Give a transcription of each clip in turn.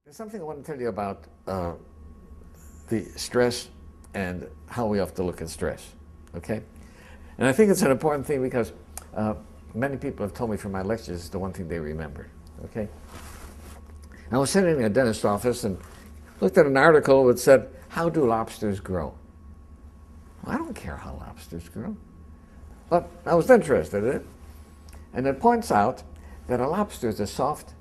There's something I want to tell you about the stress and how we have to look at stress, okay? And I think it's an important thing because many people have told me from my lectures it's the one thing they remember, okay? I was sitting in a dentist's office and looked at an article that said, how do lobsters grow? Well, I don't care how lobsters grow, but I was interested in it. And it points out that a lobster is a soft,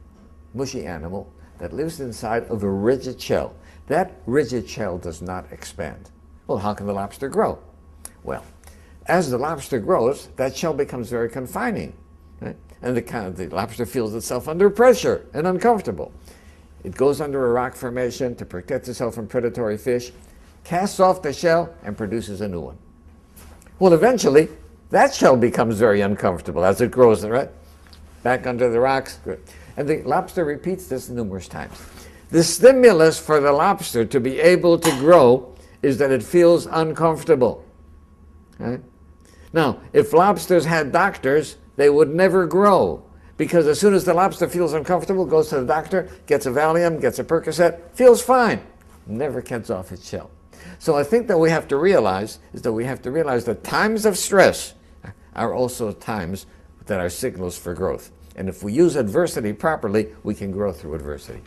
mushy animal that lives inside of a rigid shell. That rigid shell does not expand. Well, how can the lobster grow? Well, as the lobster grows, that shell becomes very confining, right? And the lobster feels itself under pressure and uncomfortable. It goes under a rock formation to protect itself from predatory fish, casts off the shell, and produces a new one. Well, eventually, that shell becomes very uncomfortable as it grows, right? Back under the rocks. Good. And the lobster repeats this numerous times. The stimulus for the lobster to be able to grow is that it feels uncomfortable. Right? Now, if lobsters had doctors, they would never grow, because as soon as the lobster feels uncomfortable, goes to the doctor, gets a Valium, gets a Percocet, feels fine, never gets off its shell. So I think that we have to realize that times of stress are also times that are signals for growth. And if we use adversity properly, we can grow through adversity.